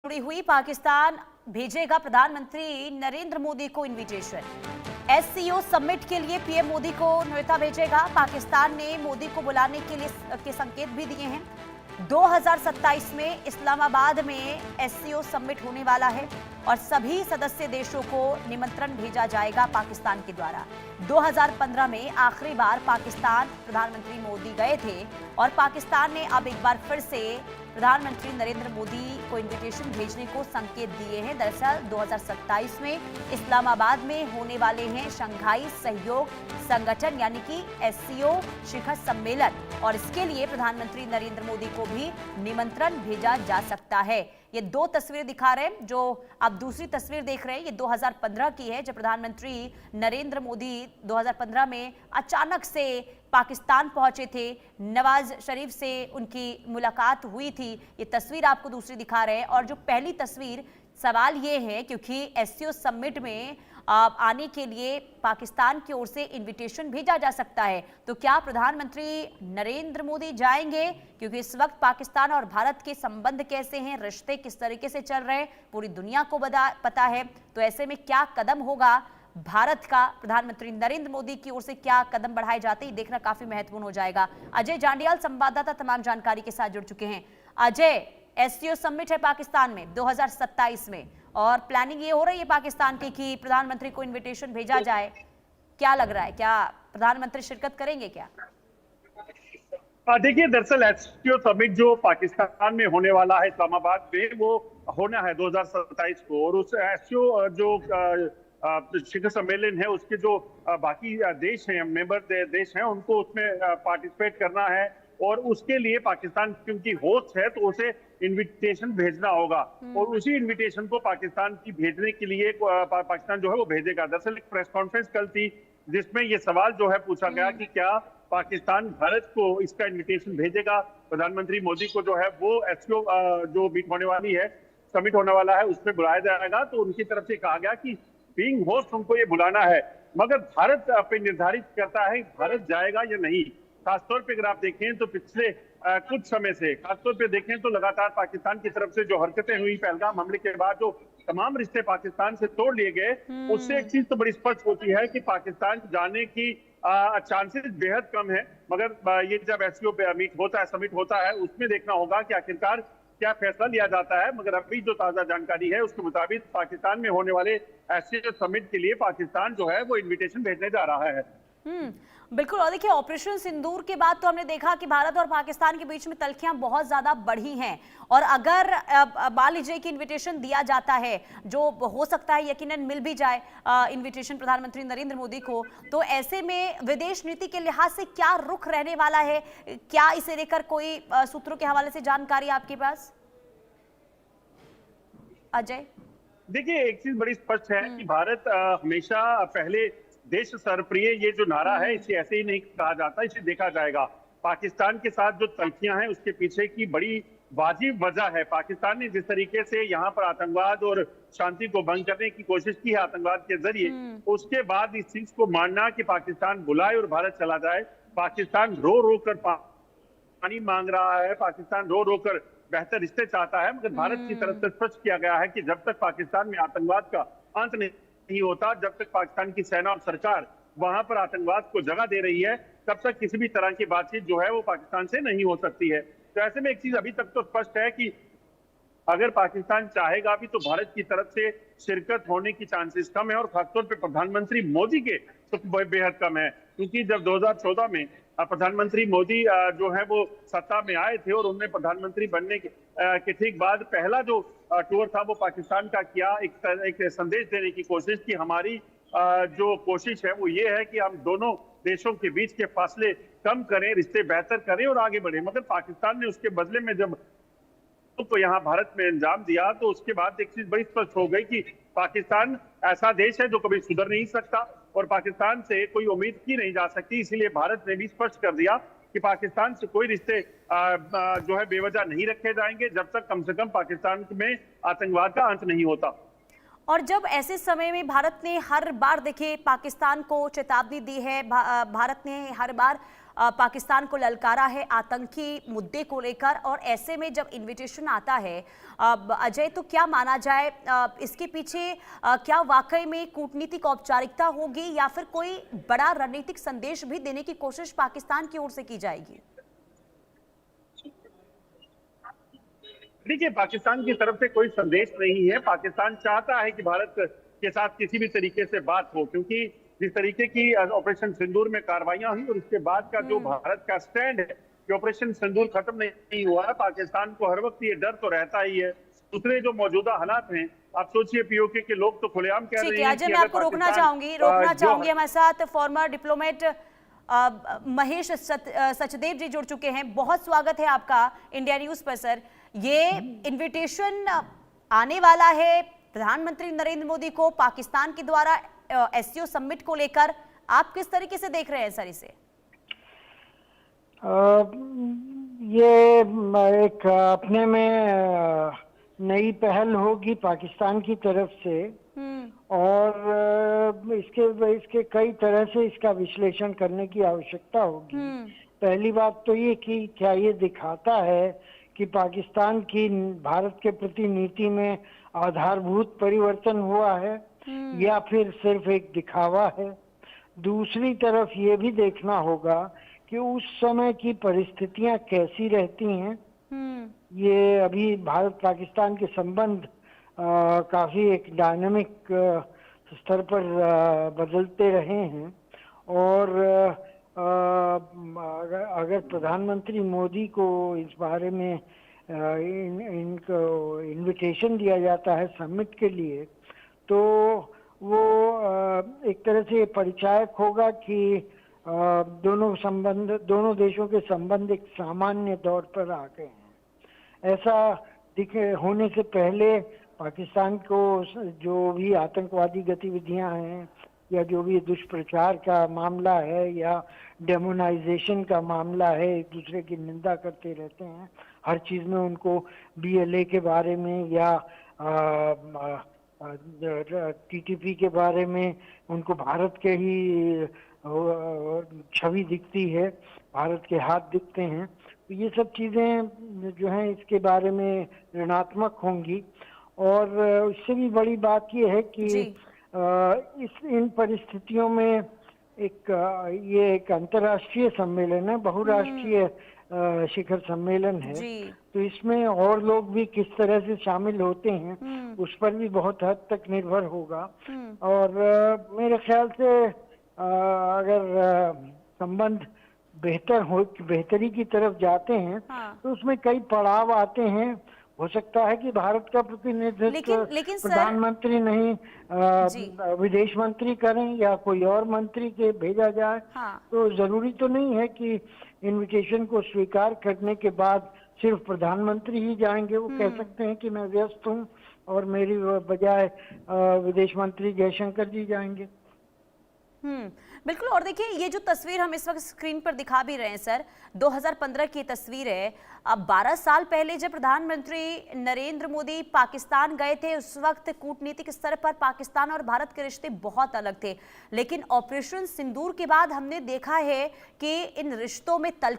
जुड़ी हुई पाकिस्तान भेजेगा प्रधानमंत्री नरेंद्र मोदी को इनविटेशन। एससीओ समिट के लिए पीएम मोदी को न्योता भेजेगा। पाकिस्तान ने मोदी को बुलाने के संकेत भी दिए हैं। 2027 में इस्लामाबाद में एससीओ समिट होने वाला है और सभी सदस्य देशों को निमंत्रण भेजा जाएगा पाकिस्तान के द्वारा। 2015 में आखिरी बार पाकिस्तान प्रधानमंत्री मोदी गए थे और पाकिस्तान ने अब एक बार फिर से प्रधानमंत्री नरेंद्र मोदी को इनविटेशन भेजने को संकेत दिए हैं। दरअसल 2027 में इस्लामाबाद में होने वाले हैं शंघाई सहयोग संगठन यानी कि एससीओ शिखर सम्मेलन और इसके लिए प्रधानमंत्री नरेंद्र मोदी को भी निमंत्रण भेजा जा सकता है। ये दो तस्वीरें दिखा रहे हैं, जो आप दूसरी तस्वीर देख रहे हैं ये 2015 की है, जब प्रधानमंत्री नरेंद्र मोदी 2015 में अचानक से पाकिस्तान पहुंचे थे। नवाज शरीफ से उनकी मुलाकात हुई थी। ये तस्वीर आपको दूसरी दिखा रहे हैं। और जो पहली तस्वीर, सवाल ये है क्योंकि एससीओ समिट में आने के लिए पाकिस्तान की ओर से इनविटेशन भेजा जा सकता है, तो क्या प्रधानमंत्री नरेंद्र मोदी जाएंगे? क्योंकि इस वक्त पाकिस्तान और भारत के संबंध कैसे हैं, रिश्ते किस तरीके से चल रहे हैं, पूरी दुनिया को पता है। तो ऐसे में क्या कदम होगा भारत का, प्रधानमंत्री नरेंद्र मोदी की ओर से क्या कदम बढ़ाए जाते हैं, देखना काफी महत्वपूर्ण हो जाएगा। अजय जांडियाल संवाददाता तमाम जानकारी के साथ जुड़ चुके हैं। अजय, एससीओ समिट है पाकिस्तान में 2027 में और प्लानिंग ये हो रही है पाकिस्तान की कि प्रधानमंत्री को इनविटेशन भेजा जाए। क्या लग रहा है, क्या प्रधानमंत्री शिरकत करेंगे क्या? देखिए, दरअसल एससीओ समिट जो पाकिस्तान में होने वाला है इस्लामाबाद में, वो होना है 2027 को। और उस एससीओ जो शिखर सम्मेलन है उसके जो बाकी देश हैं, मेंबर देश हैं, उनको उसमें पार्टिसिपेट करना है और उसके लिए पाकिस्तान क्योंकि होस्ट है तो उसे इनविटेशन भेजना होगा और उसी इनविटेशन को पाकिस्तान की भेजने के लिए पाकिस्तान जो है वो भेजेगा। दरअसल एक प्रेस कॉन्फ्रेंस कल थी जिसमें ये सवाल जो है पूछा गया कि क्या पाकिस्तान भारत को इसका इनविटेशन भेजेगा। प्रधानमंत्री मोदी को जो है वो एससीओ जो मीट होने वाली है, समिट होने वाला है, उसमें बुलाया जाएगा। तो उनकी तरफ से कहा गया कि बीइंग होस्ट उनको ये बुलाना है, मगर भारत पे निर्धारित करता है भारत जाएगा या नहीं। खासतौर पे अगर आप देखें तो पिछले कुछ समय से खासतौर पे देखें तो लगातार पाकिस्तान की तरफ से जो हरकतें हुई पहलगाम हमले के बाद, जो तमाम रिश्ते पाकिस्तान से तोड़ लिए गए, उससे एक चीज तो बड़ी स्पष्ट होती है कि पाकिस्तान जाने की चांसेस बेहद कम है। मगर ये जब एससीओ मीट होता है, समिट होता है, उसमें देखना होगा कि आखिरकार क्या फैसला लिया जाता है। मगर अभी जो ताजा जानकारी है उसके मुताबिक पाकिस्तान में होने वाले एससीओ समिट के लिए पाकिस्तान जो है वो इनविटेशन भेजने जा रहा है। बिल्कुल। और देखिए, ऑपरेशन सिंदूर के बाद तो हमने देखा कि भारत और पाकिस्तान के बीच में तल्खियां बहुत ज्यादा बढ़ी हैं और अगर मान लीजिए कि इनविटेशन दिया जाता है, जो हो सकता है यकीनन मिल भी जाए इनविटेशन प्रधानमंत्री नरेंद्र मोदी को, तो ऐसे में विदेश नीति के लिहाज से क्या रुख रहने वाला है? क्या इसे लेकर कोई सूत्रों के हवाले से जानकारी आपके पास? अजय, देखिए, एक चीज बड़ी स्पष्ट है कि भारत हमेशा पहले देश सर्वप्रिय, ये जो नारा है इसे ऐसे ही नहीं कहा जाता, इसे देखा जाएगा। पाकिस्तान के साथ जो तल्खियां हैं उसके पीछे की बड़ी वाजिब वजह है। पाकिस्तान ने जिस तरीके से यहाँ पर आतंकवाद और शांति को भंग करने की कोशिश की है आतंकवाद के जरिए, उसके बाद इस चीज को मानना कि पाकिस्तान बुलाए और भारत चला जाए। पाकिस्तान रो रो कर पानी मांग रहा है, पाकिस्तान रो रो कर बेहतर रिश्ते चाहता है, मगर भारत की तरफ से स्पष्ट किया गया है कि जब तक पाकिस्तान में आतंकवाद का अंत नहीं होता, जब तक पाकिस्तान की सेना और सरकार वहां पर आतंकवाद को जगह दे रही है, तब तक किसी भी तरह की बातचीत जो है वो पाकिस्तान से नहीं हो सकती है। तो ऐसे में एक चीज अभी तक तो स्पष्ट है कि अगर पाकिस्तान चाहेगा भी तो भारत की तरफ से शिरकत होने की चांसेस कम है और खासतौर पर प्रधानमंत्री मोदी के तो बेहद कम है। क्योंकि जब 2014 में प्रधानमंत्री मोदी जो है वो सत्ता में आए थे और उन्होंने प्रधानमंत्री बनने के ठीक बाद पहला जो टूर था वो पाकिस्तान का किया, एक संदेश देने की कोशिश की हमारी जो कोशिश है वो ये है कि हम दोनों देशों के बीच के फासले कम करें, रिश्ते बेहतर करें और आगे बढ़े। मगर पाकिस्तान ने उसके बदले में जब तो यहाँ भारत में अंजाम दिया तो उसके बाद एक चीज बड़ी स्पष्ट हो गई कि पाकिस्तान ऐसा देश है जो कभी सुधर नहीं सकता और पाकिस्तान से कोई उम्मीद की नहीं जा सकती। इसीलिए भारत ने भी स्पष्ट कर दिया कि पाकिस्तान से कोई रिश्ते जो है बेवजह नहीं रखे जाएंगे जब तक कम से कम पाकिस्तान में आतंकवाद का अंत नहीं होता। और जब ऐसे समय में भारत ने हर बार देखिए पाकिस्तान को चेतावनी दी है, भारत ने हर बार पाकिस्तान को ललकारा है आतंकी मुद्दे को लेकर, और ऐसे में जब इनविटेशन आता है अजय, तो क्या माना जाए इसके पीछे क्या वाकई में कूटनीतिक औपचारिकता होगी या फिर कोई बड़ा रणनीतिक संदेश भी देने की कोशिश पाकिस्तान की ओर से की जाएगी? देखिए, पाकिस्तान की तरफ से कोई संदेश नहीं है। पाकिस्तान चाहता है कि भारत के साथ किसी भी तरीके से बात हो, क्योंकि जिस तरीके की ऑपरेशन सिंदूर में कार्रवाइयां हुई और उसके बाद का जो भारत का स्टैंड है कि ऑपरेशन सिंदूर खत्म नहीं हुआ है, पाकिस्तान को हर वक्त ये डर तो रहता ही है। दूसरे जो मौजूदा हालात हैं, आप सोचिए, पीओके के लोग तो खुलेआम कह रहे हैं अजय, कि मैं आपको रोकना चाहूंगी हमारे साथ फॉर्मर डिप्लोमेट महेश सचदेव जी जुड़ चुके हैं। बहुत स्वागत है आपका इंडिया न्यूज पर सर। ये इनविटेशन आने वाला है प्रधानमंत्री नरेंद्र मोदी को पाकिस्तान के द्वारा एससीओ समिट को लेकर, आप किस तरीके से देख रहे हैं सर इसे? ये एक अपने में नई पहल होगी पाकिस्तान की तरफ से, और इसके कई तरह से इसका विश्लेषण करने की आवश्यकता होगी। पहली बात तो ये कि क्या ये दिखाता है कि पाकिस्तान की भारत के प्रति नीति में आधारभूत परिवर्तन हुआ है या फिर सिर्फ एक दिखावा है। दूसरी तरफ ये भी देखना होगा कि उस समय की परिस्थितियां कैसी रहती हैं। ये अभी भारत पाकिस्तान के संबंध काफी एक डायनामिक स्तर पर बदलते रहे हैं, और अगर प्रधानमंत्री मोदी को इस बारे में इनको इनविटेशन दिया जाता है समिट के लिए, तो वो एक तरह से परिचायक होगा कि दोनों देशों के संबंध एक सामान्य दौर पर आ गए हैं। ऐसा होने से पहले पाकिस्तान को जो भी आतंकवादी गतिविधियां हैं या जो भी दुष्प्रचार का मामला है या डेमोनाइजेशन का मामला है, एक दूसरे की निंदा करते रहते हैं हर चीज में। उनको बीएलए के बारे में या टीटीपी के बारे में उनको भारत के ही छवि दिखती है, भारत के हाथ दिखते हैं। तो ये सब चीजें जो हैं इसके बारे में ऋणात्मक होंगी। और इससे भी बड़ी बात ये है कि इन परिस्थितियों में ये एक अंतर्राष्ट्रीय सम्मेलन है, बहुराष्ट्रीय शिखर सम्मेलन है, तो इसमें और लोग भी किस तरह से शामिल होते हैं उस पर भी बहुत हद तक निर्भर होगा। और मेरे ख्याल से अगर संबंध बेहतरी की तरफ जाते हैं तो उसमें कई पड़ाव आते हैं। हो सकता है कि भारत का प्रतिनिधित्व प्रधानमंत्री नहीं विदेश मंत्री करें या कोई और मंत्री के भेजा जाए। तो जरूरी तो नहीं है कि इनविटेशन को स्वीकार करने के बाद सिर्फ प्रधानमंत्री ही जाएंगे। वो कह सकते हैं कि मैं व्यस्त हूँ और मेरी बजाय विदेश मंत्री जयशंकर जी जाएंगे। बिल्कुल। और देखिए, ये जो तस्वीर हम इस वक्त स्क्रीन पर दिखा भी रहे हैं सर, 2015 की तस्वीर है। अब 12 साल पहले जब प्रधानमंत्री नरेंद्र मोदी पाकिस्तान गए थे, उस वक्त कूटनीतिक स्तर पर पाकिस्तान और भारत के रिश्ते बहुत अलग थे। लेकिन ऑपरेशन सिंदूर के बाद हमने देखा है कि इन रिश्तों में तल्खी